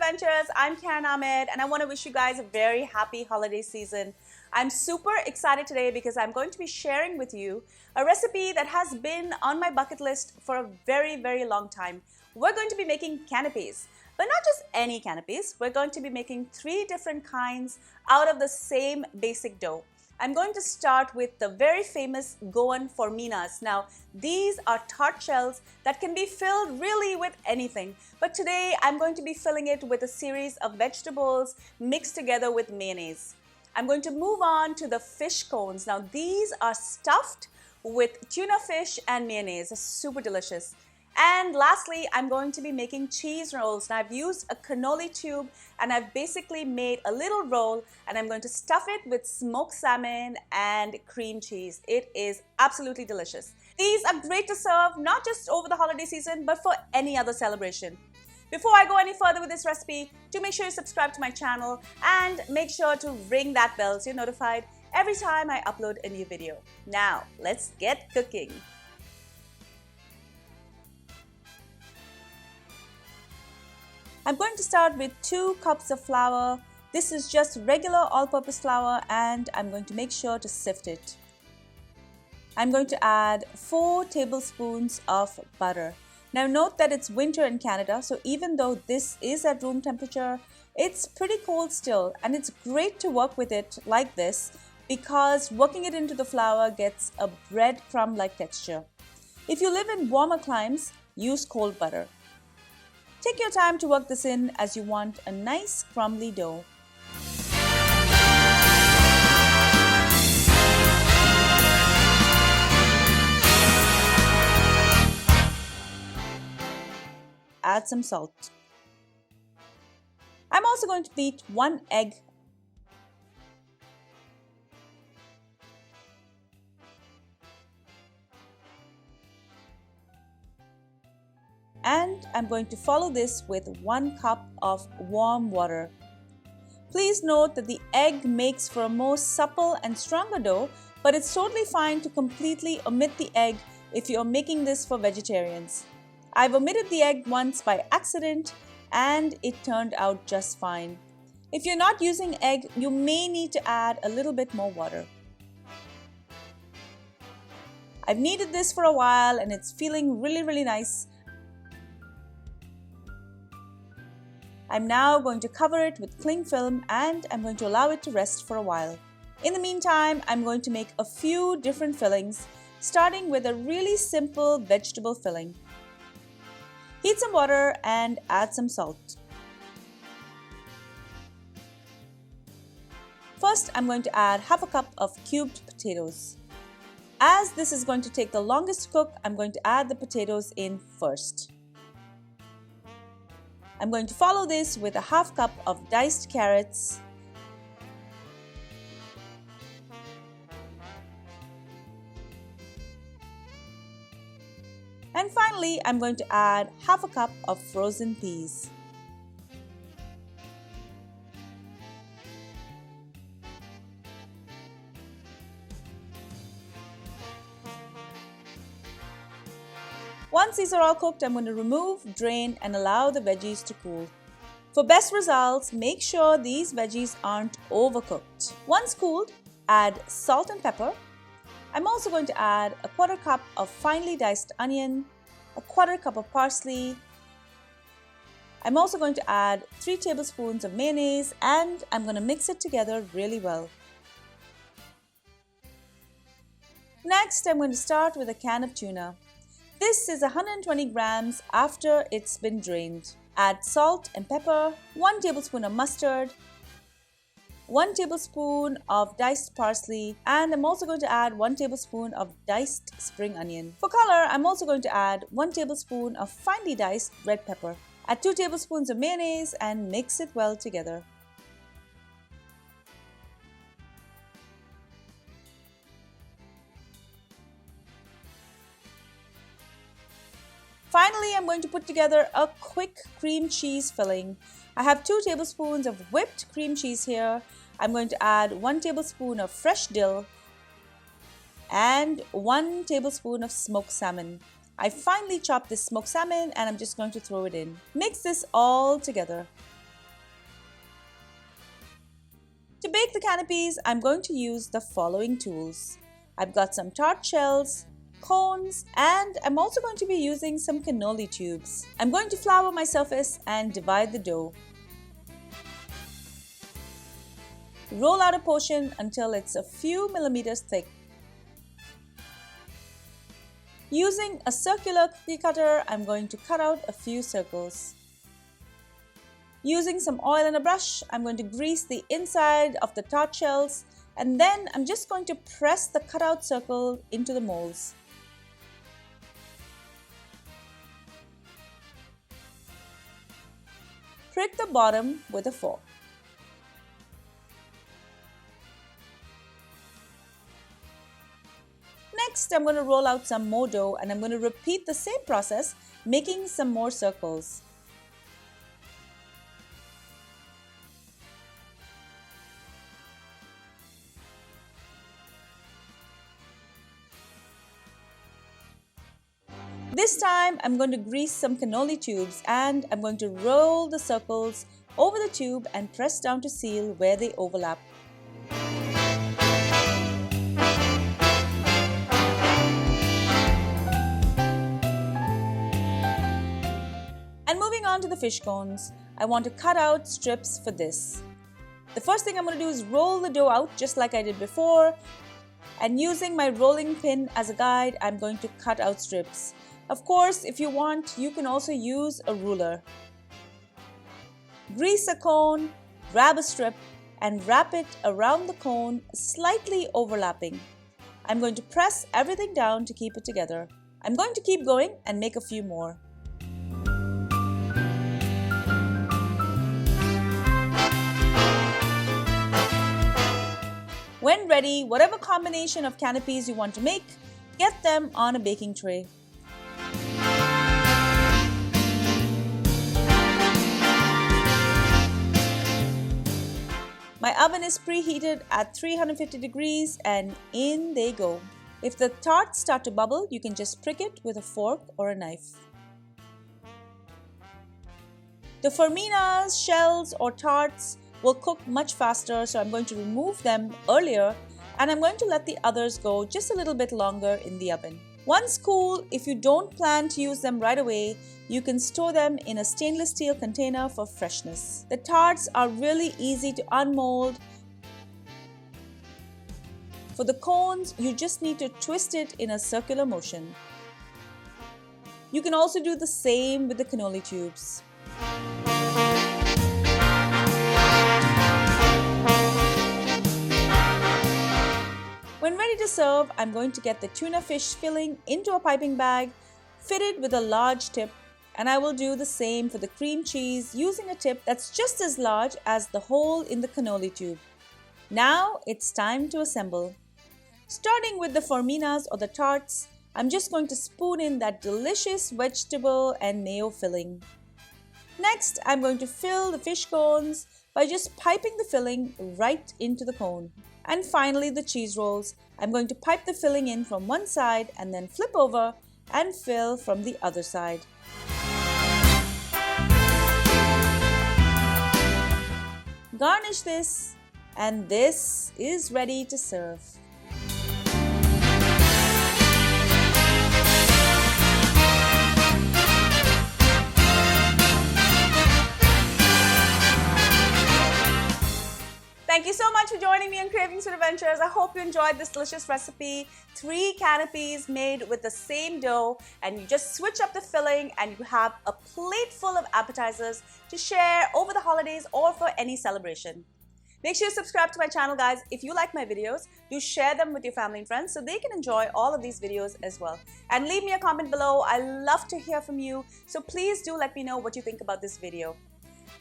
Adventures. I'm Karen Ahmed and I want to wish you guys a very happy holiday season. I'm super excited today because I'm going to be sharing with you a recipe that has been on my bucket list for a very long time. We're going to be making canapés, but not just any canapés. We're going to be making 3 different kinds out of the same basic dough. I'm going to start with the very famous Goan Forminhas. Now, these are tart shells that can be filled really with anything. But today, I'm going to be filling it with a series of vegetables mixed together with mayonnaise. I'm going to move on to the fish cones. Now, these are stuffed with tuna fish and mayonnaise. It's super delicious. And lastly, I'm going to be making cheese rolls. Now I've used a cannoli tube and I've basically made a little roll and I'm going to stuff it with smoked salmon and cream cheese. It is absolutely delicious. These are great to serve not just over the holiday season but for any other celebration. Before I go any further with this recipe, do make sure you subscribe to my channel and make sure to ring that bell so you're notified every time I upload a new video. Now, let's get cooking. I'm going to start with 2 cups of flour. This is just regular all-purpose flour and I'm going to make sure to sift it. I'm going to add 4 tablespoons of butter. Now note that it's winter in Canada, so even though this is at room temperature, it's pretty cold still and it's great to work with it like this because working it into the flour gets a breadcrumb-like texture. If you live in warmer climes, use cold butter. Take your time to work this in as you want a nice crumbly dough. Add some salt. I'm also going to beat 1 egg. And I'm going to follow this with 1 cup of warm water. Please note that the egg makes for a more supple and stronger dough, but it's totally fine to completely omit the egg if you're making this for vegetarians. I've omitted the egg once by accident and it turned out just fine. If you're not using egg, you may need to add a little bit more water. I've kneaded this for a while and it's feeling really nice. I'm now going to cover it with cling film and I'm going to allow it to rest for a while. In the meantime, I'm going to make a few different fillings, starting with a really simple vegetable filling. Heat some water and add some salt. First, I'm going to add half a cup of cubed potatoes. As this is going to take the longest to cook, I'm going to add the potatoes in first. I'm going to follow this with a half cup of diced carrots, and finally I'm going to add half a cup of frozen peas. Once these are all cooked, I'm going to remove, drain and allow the veggies to cool. For best results, make sure these veggies aren't overcooked. Once cooled, add salt and pepper. I'm also going to add a 1/4 cup of finely diced onion, a 1/4 cup of parsley. I'm also going to add 3 tablespoons of mayonnaise and I'm going to mix it together really well. Next, I'm going to start with a can of tuna. This is 120 grams after it's been drained. Add salt and pepper, 1 tablespoon of mustard, 1 tablespoon of diced parsley, and I'm also going to add 1 tablespoon of diced spring onion. For color, I'm also going to add 1 tablespoon of finely diced red pepper. Add 2 tablespoons of mayonnaise and mix it well together. Finally, I'm going to put together a quick cream cheese filling. I have 2 tablespoons of whipped cream cheese here. I'm going to add 1 tablespoon of fresh dill and 1 tablespoon of smoked salmon. I finely chopped this smoked salmon and I'm just going to throw it in. Mix this all together. To bake the canapes, I'm going to use the following tools. I've got some tart shells, cones, and I'm also going to be using some cannoli tubes. I'm going to flour my surface and divide the dough. Roll out a portion until it's a few millimeters thick. Using a circular cookie cutter, I'm going to cut out a few circles. Using some oil and a brush, I'm going to grease the inside of the tart shells, and then I'm just going to press the cutout circle into the molds. Prick the bottom with a fork. Next, I'm going to roll out some more dough and I'm going to repeat the same process, making some more circles. This time, I'm going to grease some cannoli tubes and I'm going to roll the circles over the tube and press down to seal where they overlap. And moving on to the fish cones, I want to cut out strips for this. The first thing I'm going to do is roll the dough out just like I did before, and using my rolling pin as a guide, I'm going to cut out strips. Of course, if you want, you can also use a ruler. Grease a cone, grab a strip, and wrap it around the cone, slightly overlapping. I'm going to press everything down to keep it together. I'm going to keep going and make a few more. When ready, whatever combination of canapes you want to make, get them on a baking tray. My oven is preheated at 350 degrees and in they go. If the tarts start to bubble, you can just prick it with a fork or a knife. The Forminhas, shells or tarts will cook much faster, so I'm going to remove them earlier and I'm going to let the others go just a little bit longer in the oven. Once cool, if you don't plan to use them right away, you can store them in a stainless steel container for freshness. The tarts are really easy to unmold. For the cones, you just need to twist it in a circular motion. You can also do the same with the cannoli tubes. When ready to serve, I'm going to get the tuna fish filling into a piping bag fitted with a large tip, and I will do the same for the cream cheese using a tip that's just as large as the hole in the cannoli tube. Now it's time to assemble. Starting with the Forminhas or the tarts, I'm just going to spoon in that delicious vegetable and mayo filling. Next, I'm going to fill the fish cones by just piping the filling right into the cone. And finally, the cheese rolls. I'm going to pipe the filling in from one side and then flip over and fill from the other side. Garnish this, and this is ready to serve. Thank you so much for joining me on Cravings for Adventures. I hope you enjoyed this delicious recipe. 3 canapes made with the same dough, and you just switch up the filling and you have a plate full of appetizers to share over the holidays or for any celebration. Make sure you subscribe to my channel, guys. If you like my videos, do share them with your family and friends so they can enjoy all of these videos as well. And leave me a comment below. I love to hear from you, so please do let me know what you think about this video.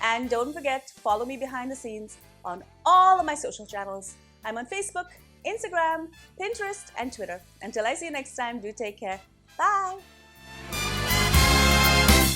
And don't forget, follow me behind the scenes on all of my social channels. I'm on Facebook, Instagram, Pinterest, and Twitter. Until I see you next time, do take care. Bye!